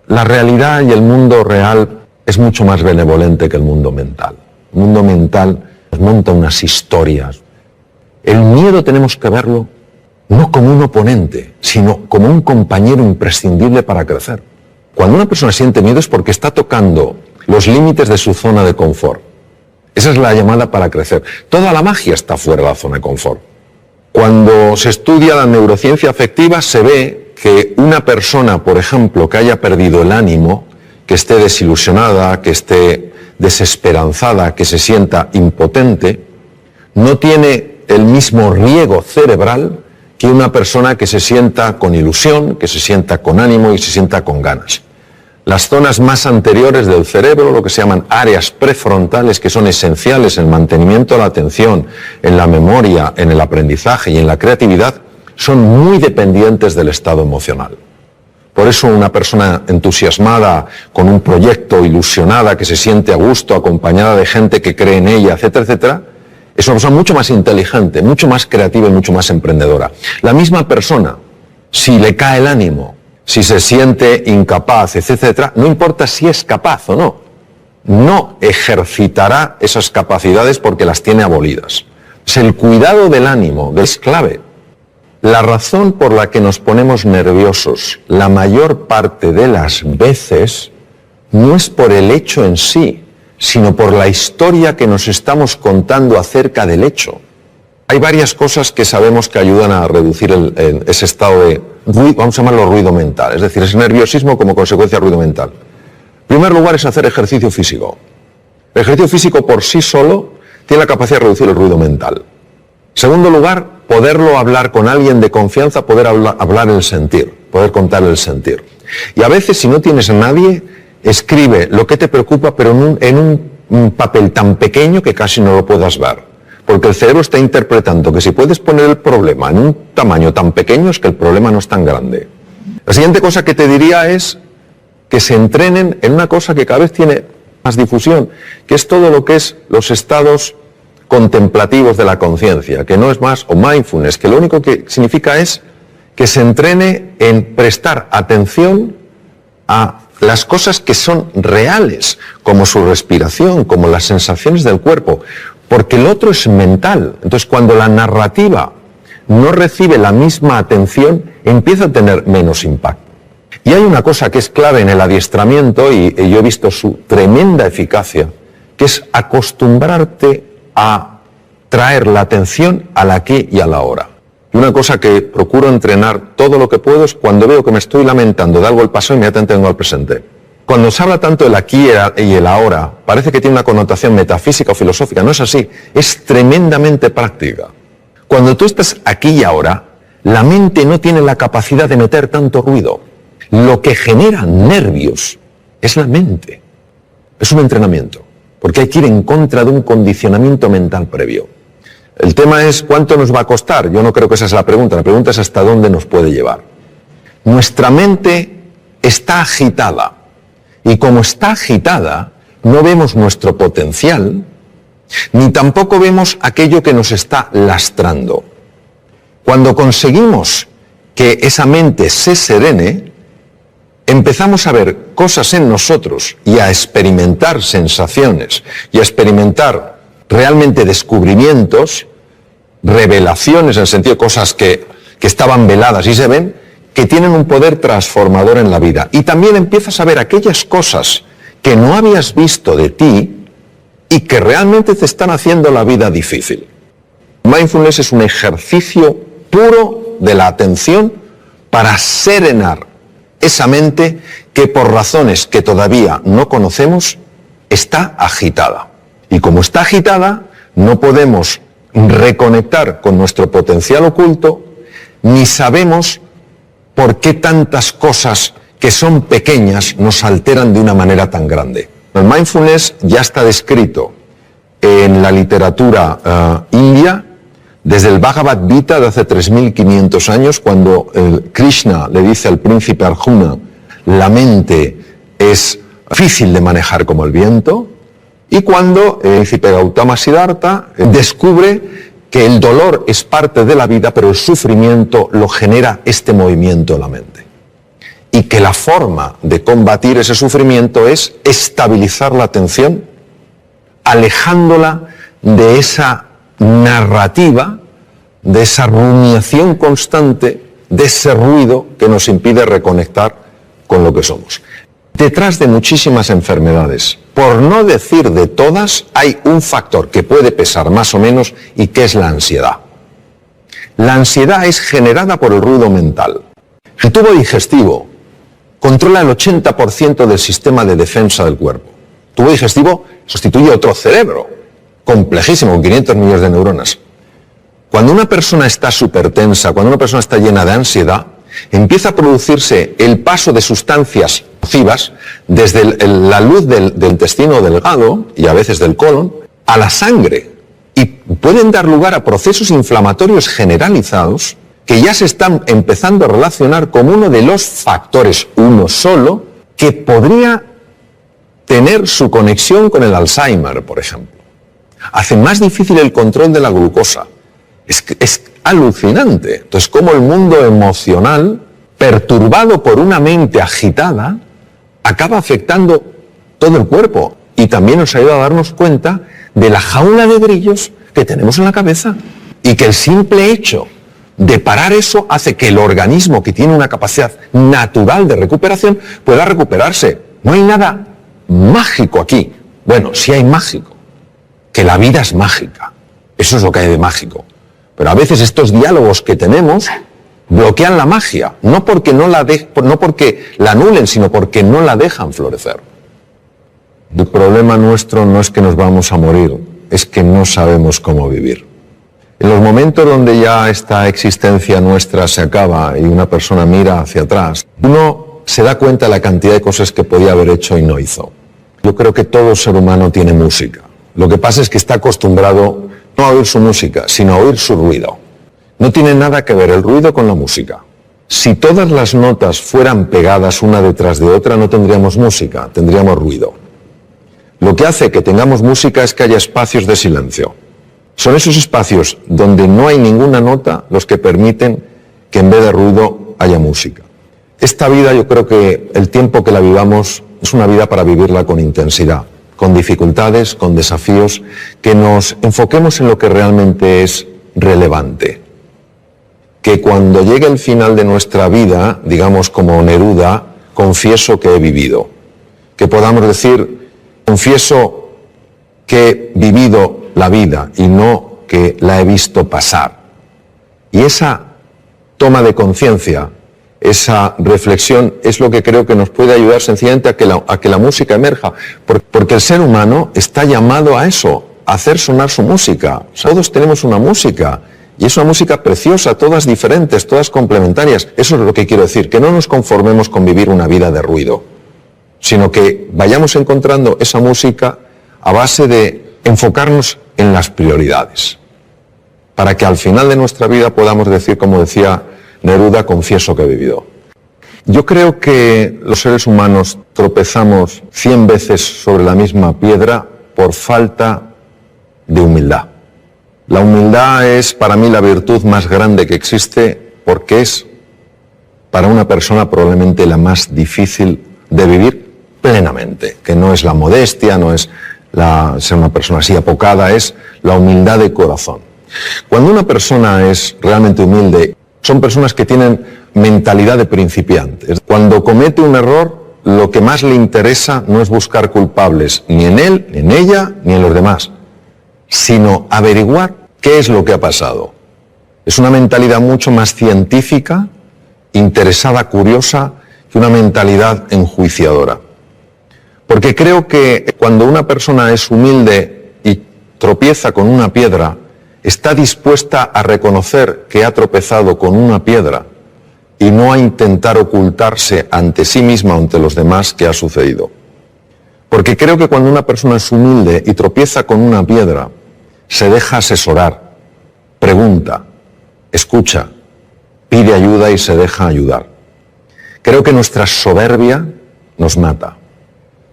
La realidad y el mundo real es mucho más benevolente que el mundo mental. El mundo mental nos monta unas historias. El miedo tenemos que verlo no como un oponente, sino como un compañero imprescindible para crecer. Cuando una persona siente miedo es porque está tocando los límites de su zona de confort. Esa es la llamada para crecer. Toda la magia está fuera de la zona de confort. Cuando se estudia la neurociencia afectiva se ve que una persona, por ejemplo, que haya perdido el ánimo, que esté desilusionada, que esté desesperanzada, que se sienta impotente, no tiene el mismo riego cerebral que una persona que se sienta con ilusión, que se sienta con ánimo y se sienta con ganas. Las zonas más anteriores del cerebro, lo que se llaman áreas prefrontales, que son esenciales en el mantenimiento de la atención, en la memoria, en el aprendizaje y en la creatividad, son muy dependientes del estado emocional. Por eso una persona entusiasmada, con un proyecto, ilusionada, que se siente a gusto, acompañada de gente que cree en ella, etcétera, etcétera, es una persona mucho más inteligente, mucho más creativa y mucho más emprendedora. La misma persona, si le cae el ánimo, si se siente incapaz, etcétera, no importa si es capaz o no, no ejercitará esas capacidades porque las tiene abolidas. El cuidado del ánimo es clave. La razón por la que nos ponemos nerviosos la mayor parte de las veces no es por el hecho en sí, sino por la historia que nos estamos contando acerca del hecho. Hay varias cosas que sabemos que ayudan a reducir ese estado de ruido, vamos a llamarlo ruido mental, es decir, ese nerviosismo como consecuencia de ruido mental. En primer lugar es hacer ejercicio físico. El ejercicio físico por sí solo tiene la capacidad de reducir el ruido mental. En segundo lugar, poderlo hablar con alguien de confianza, poder hablar el sentir, poder contar el sentir. Y a veces, si no tienes a nadie, escribe lo que te preocupa, pero en un papel tan pequeño que casi no lo puedas ver. Porque el cerebro está interpretando que si puedes poner el problema en un tamaño tan pequeño es que el problema no es tan grande. La siguiente cosa que te diría es que se entrenen en una cosa que cada vez tiene más difusión, que es todo lo que es los estados contemplativos de la conciencia, que no es más, o mindfulness, que lo único que significa es que se entrene en prestar atención a las cosas que son reales, como su respiración, como las sensaciones del cuerpo, porque el otro es mental. Entonces, cuando la narrativa no recibe la misma atención, empieza a tener menos impacto. Y hay una cosa que es clave en el adiestramiento, y yo he visto su tremenda eficacia, que es acostumbrarte a traer la atención al aquí y a la ahora. Y una cosa que procuro entrenar todo lo que puedo es cuando veo que me estoy lamentando de algo del pasado, inmediatamente vengo al presente. Cuando se habla tanto del aquí y el ahora, parece que tiene una connotación metafísica o filosófica. No es así, es tremendamente práctica. Cuando tú estás aquí y ahora, la mente no tiene la capacidad de meter tanto ruido. Lo que genera nervios es la mente. Es un entrenamiento, porque hay que ir en contra de un condicionamiento mental previo. El tema es cuánto nos va a costar. Yo no creo que esa es la pregunta es hasta dónde nos puede llevar. Nuestra mente está agitada. Y como está agitada, no vemos nuestro potencial, ni tampoco vemos aquello que nos está lastrando. Cuando conseguimos que esa mente se serene, empezamos a ver cosas en nosotros y a experimentar sensaciones y a experimentar realmente descubrimientos, revelaciones, en el sentido de cosas que estaban veladas y se ven, que tienen un poder transformador en la vida. Y también empiezas a ver aquellas cosas que no habías visto de ti y que realmente te están haciendo la vida difícil. Mindfulness es un ejercicio puro de la atención para serenar esa mente que por razones que todavía no conocemos está agitada. Y como está agitada, no podemos reconectar con nuestro potencial oculto, ni sabemos por qué tantas cosas que son pequeñas nos alteran de una manera tan grande. El mindfulness ya está descrito en la literatura india, desde el Bhagavad Gita de hace 3.500 años, cuando Krishna le dice al príncipe Arjuna, la mente es difícil de manejar como el viento, y cuando el príncipe Gautama Siddhartha descubre que el dolor es parte de la vida, pero el sufrimiento lo genera este movimiento de la mente. y que la forma de combatir ese sufrimiento es estabilizar la atención, alejándola de esa narrativa, de esa rumiación constante, de ese ruido que nos impide reconectar con lo que somos. Detrás de muchísimas enfermedades, por no decir de todas, hay un factor que puede pesar más o menos y que es la ansiedad. La ansiedad es generada por el ruido mental. El tubo digestivo controla el 80% del sistema de defensa del cuerpo. El tubo digestivo sustituye otro cerebro, complejísimo, con 500 millones de neuronas. Cuando una persona está súper-tensa, cuando una persona está llena de ansiedad, empieza a producirse el paso de sustancias nocivas desde la luz del intestino delgado y a veces del colon a la sangre, y pueden dar lugar a procesos inflamatorios generalizados que ya se están empezando a relacionar con uno de los factores, uno solo, que podría tener su conexión con el Alzheimer, por ejemplo. Hace más difícil el control de la glucosa. Es alucinante. Entonces, cómo el mundo emocional, perturbado por una mente agitada, acaba afectando todo el cuerpo. Y también nos ayuda a darnos cuenta de la jaula de grillos que tenemos en la cabeza. Y que el simple hecho de parar eso hace que el organismo, que tiene una capacidad natural de recuperación, pueda recuperarse. No hay nada mágico aquí. Bueno, sí hay mágico. Que la vida es mágica. Eso es lo que hay de mágico. Pero a veces estos diálogos que tenemos bloquean la magia, no porque la anulen, sino porque no la dejan florecer. El problema nuestro no es que nos vamos a morir, es que no sabemos cómo vivir. En los momentos donde ya esta existencia nuestra se acaba y una persona mira hacia atrás, uno se da cuenta de la cantidad de cosas que podía haber hecho y no hizo. Yo creo que todo ser humano tiene música. Lo que pasa es que está acostumbrado no a oír su música, sino a oír su ruido. No tiene nada que ver el ruido con la música. Si todas las notas fueran pegadas una detrás de otra, no tendríamos música, tendríamos ruido. Lo que hace que tengamos música es que haya espacios de silencio. Son esos espacios donde no hay ninguna nota los que permiten que en vez de ruido haya música. Esta vida, yo creo que el tiempo que la vivamos es una vida para vivirla con intensidad, con dificultades, con desafíos, que nos enfoquemos en lo que realmente es relevante. Que cuando llegue el final de nuestra vida, digamos como Neruda, confieso que he vivido. Que podamos decir, confieso que he vivido la vida y no que la he visto pasar. Y esa toma de conciencia, esa reflexión es lo que creo que nos puede ayudar sencillamente a que la música emerja, porque el ser humano está llamado a eso, a hacer sonar su música. O sea, todos tenemos una música, y es una música preciosa, todas diferentes, todas complementarias. Eso es lo que quiero decir, que no nos conformemos con vivir una vida de ruido, sino que vayamos encontrando esa música a base de enfocarnos en las prioridades, para que al final de nuestra vida podamos decir, como decía Neruda, confieso que he vivido. Yo creo que los seres humanos tropezamos 100 veces sobre la misma piedra por falta de humildad. La humildad es para mí la virtud más grande que existe, porque es para una persona probablemente la más difícil de vivir plenamente, que no es la modestia, no es ser una persona así apocada, es la humildad de corazón. Cuando una persona es realmente humilde, son personas que tienen mentalidad de principiantes. Cuando comete un error, lo que más le interesa no es buscar culpables, ni en él, ni en ella, ni en los demás, sino averiguar qué es lo que ha pasado. Es una mentalidad mucho más científica, interesada, curiosa, que una mentalidad enjuiciadora. Porque creo que cuando una persona es humilde y tropieza con una piedra, está dispuesta a reconocer que ha tropezado con una piedra y no a intentar ocultarse ante sí misma o ante los demás qué ha sucedido. Porque creo que cuando una persona es humilde y tropieza con una piedra, se deja asesorar, pregunta, escucha, pide ayuda y se deja ayudar. Creo que nuestra soberbia nos mata.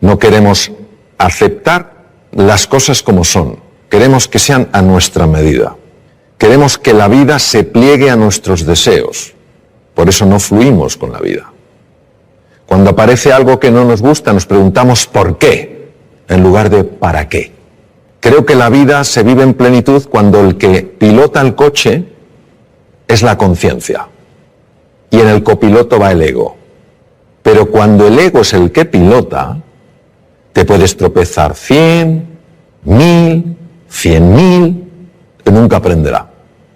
No queremos aceptar las cosas como son. Queremos que sean a nuestra medida. Queremos que la vida se pliegue a nuestros deseos. Por eso no fluimos con la vida. Cuando aparece algo que no nos gusta, nos preguntamos ¿por qué? En lugar de ¿para qué? Creo que la vida se vive en plenitud cuando el que pilota el coche es la conciencia y en el copiloto va el ego. Pero cuando el ego es el que pilota, te puedes tropezar 100, 1000, 100.000, que nunca aprenderá.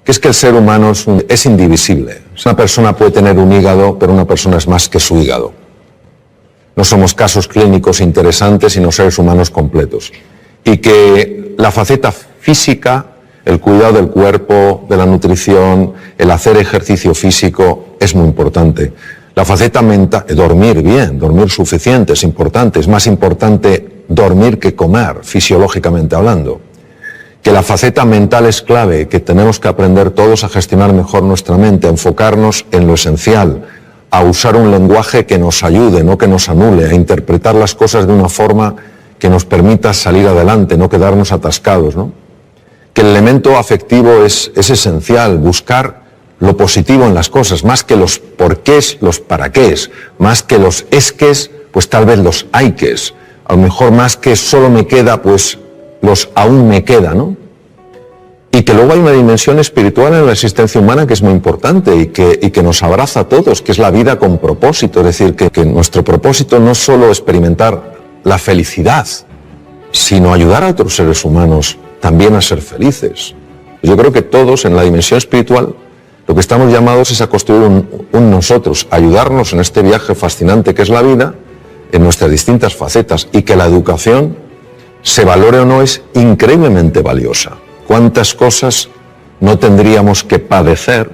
Que es que el ser humano es indivisible. Una persona puede tener un hígado, pero una persona es más que su hígado. No somos casos clínicos interesantes, sino seres humanos completos. Y que la faceta física, el cuidado del cuerpo, de la nutrición, el hacer ejercicio físico, es muy importante. La faceta mental, dormir bien, dormir suficiente, es importante. Es más importante dormir que comer, fisiológicamente hablando. Que la faceta mental es clave, que tenemos que aprender todos a gestionar mejor nuestra mente, a enfocarnos en lo esencial, a usar un lenguaje que nos ayude, no que nos anule, a interpretar las cosas de una forma que nos permita salir adelante, no quedarnos atascados, ¿no? Que el elemento afectivo es esencial, buscar lo positivo en las cosas, más que los porqués, los paraqués, más que los esques, pues tal vez los hayques, a lo mejor más que solo me queda, pues los aún me queda, ¿no? Y que luego hay una dimensión espiritual en la existencia humana que es muy importante y que nos abraza a todos, que es la vida con propósito, es decir, que nuestro propósito no es solo experimentar la felicidad, sino ayudar a otros seres humanos también a ser felices. Yo creo que todos en la dimensión espiritual lo que estamos llamados es a construir un nosotros, ayudarnos en este viaje fascinante que es la vida, en nuestras distintas facetas, y que la educación, se valore o no, es increíblemente valiosa. ¿Cuántas cosas no tendríamos que padecer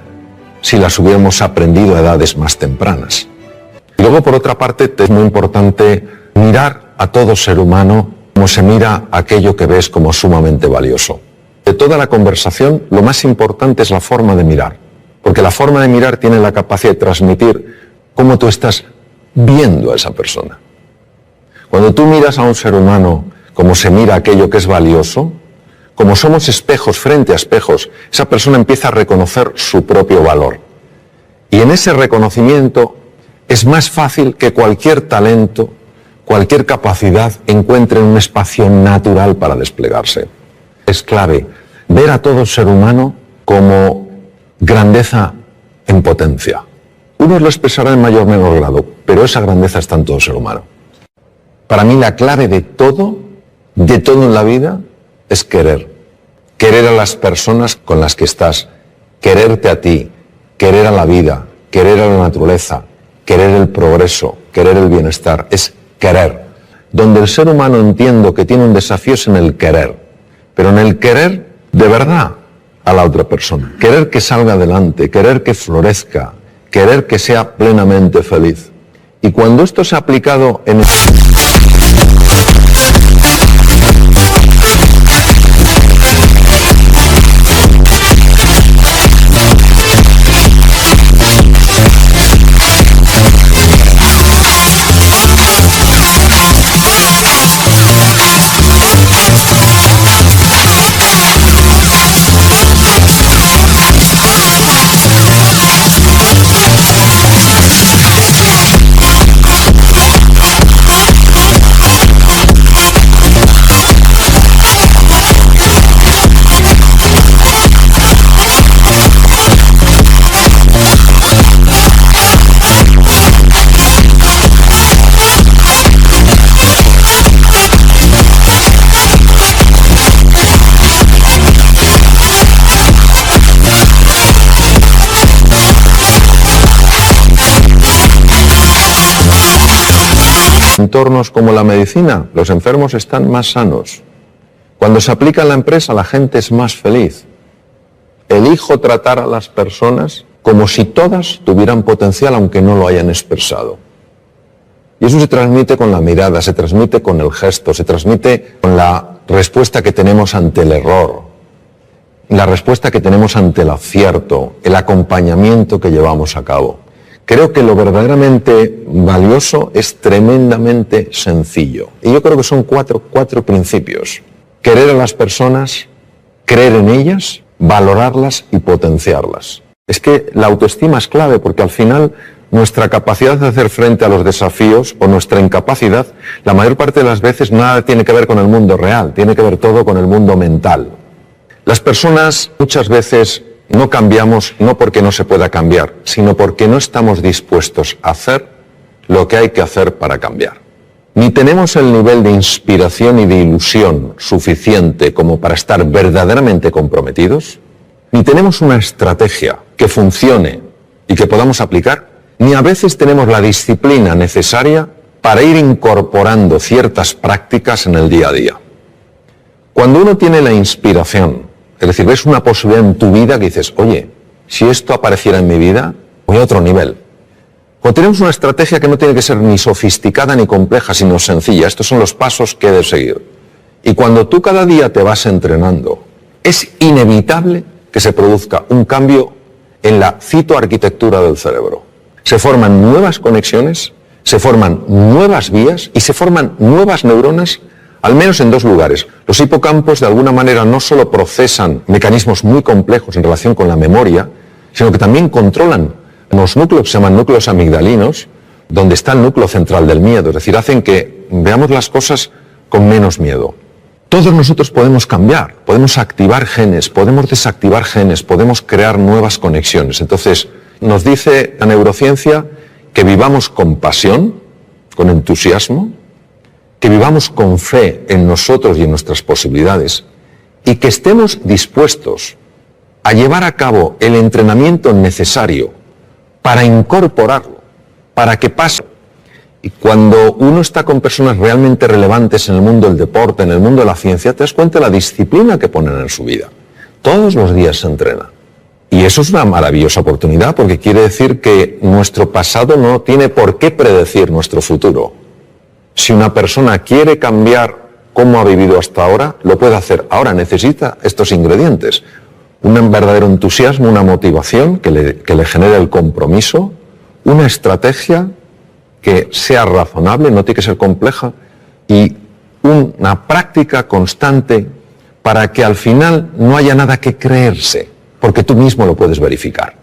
si las hubiéramos aprendido a edades más tempranas? Y luego, por otra parte, es muy importante mirar a todo ser humano como se mira aquello que ves como sumamente valioso. De toda la conversación, lo más importante es la forma de mirar, porque la forma de mirar tiene la capacidad de transmitir cómo tú estás viendo a esa persona. Cuando tú miras a un ser humano como se mira aquello que es valioso, como somos espejos frente a espejos, esa persona empieza a reconocer su propio valor. Y en ese reconocimiento es más fácil que cualquier talento, cualquier capacidad encuentre un espacio natural para desplegarse. Es clave ver a todo ser humano como grandeza en potencia. Unos lo expresarán en mayor o menor grado, pero esa grandeza está en todo ser humano. Para mí la clave de todo en la vida es querer. Querer a las personas con las que estás, quererte a ti, querer a la vida, querer a la naturaleza, querer el progreso, querer el bienestar, es querer. Donde el ser humano entiendo que tiene un desafío es en el querer, pero en el querer de verdad a la otra persona. Querer que salga adelante, querer que florezca, querer que sea plenamente feliz. Y cuando esto se ha aplicado en... entornos como la medicina, los enfermos están más sanos. Cuando se aplica en la empresa, la gente es más feliz. Elijo tratar a las personas como si todas tuvieran potencial, aunque no lo hayan expresado. Y eso se transmite con la mirada, se transmite con el gesto, se transmite con la respuesta que tenemos ante el error, la respuesta que tenemos ante el acierto, el acompañamiento que llevamos a cabo. Creo que lo verdaderamente valioso es tremendamente sencillo. Y yo creo que son cuatro principios. Querer a las personas, creer en ellas, valorarlas y potenciarlas. Es que la autoestima es clave porque al final nuestra capacidad de hacer frente a los desafíos o nuestra incapacidad, la mayor parte de las veces nada tiene que ver con el mundo real, tiene que ver todo con el mundo mental. Las personas muchas veces no cambiamos no porque no se pueda cambiar, sino porque no estamos dispuestos a hacer lo que hay que hacer para cambiar. Ni tenemos el nivel de inspiración y de ilusión suficiente como para estar verdaderamente comprometidos, ni tenemos una estrategia que funcione y que podamos aplicar, ni a veces tenemos la disciplina necesaria para ir incorporando ciertas prácticas en el día a día. Cuando uno tiene la inspiración, es decir, ves una posibilidad en tu vida que dices, oye, si esto apareciera en mi vida, voy a otro nivel. Cuando tenemos una estrategia que no tiene que ser ni sofisticada ni compleja, sino sencilla, estos son los pasos que he de seguir. Y cuando tú cada día te vas entrenando, es inevitable que se produzca un cambio en la citoarquitectura del cerebro. Se forman nuevas conexiones, se forman nuevas vías y se forman nuevas neuronas, al menos en dos lugares. Los hipocampos de alguna manera no solo procesan mecanismos muy complejos en relación con la memoria, sino que también controlan los núcleos que se llaman núcleos amigdalinos, donde está el núcleo central del miedo, es decir, hacen que veamos las cosas con menos miedo. Todos nosotros podemos cambiar, podemos activar genes, podemos desactivar genes, podemos crear nuevas conexiones. Entonces, nos dice la neurociencia que vivamos con pasión, con entusiasmo, que vivamos con fe en nosotros y en nuestras posibilidades y que estemos dispuestos a llevar a cabo el entrenamiento necesario para incorporarlo, para que pase. Y cuando uno está con personas realmente relevantes en el mundo del deporte, en el mundo de la ciencia, te das cuenta de la disciplina que ponen en su vida. Todos los días se entrena. Y eso es una maravillosa oportunidad porque quiere decir que nuestro pasado no tiene por qué predecir nuestro futuro. Si una persona quiere cambiar cómo ha vivido hasta ahora, lo puede hacer. Ahora necesita estos ingredientes. Un verdadero entusiasmo, una motivación que le genere el compromiso, una estrategia que sea razonable, no tiene que ser compleja, y una práctica constante para que al final no haya nada que creerse, porque tú mismo lo puedes verificar.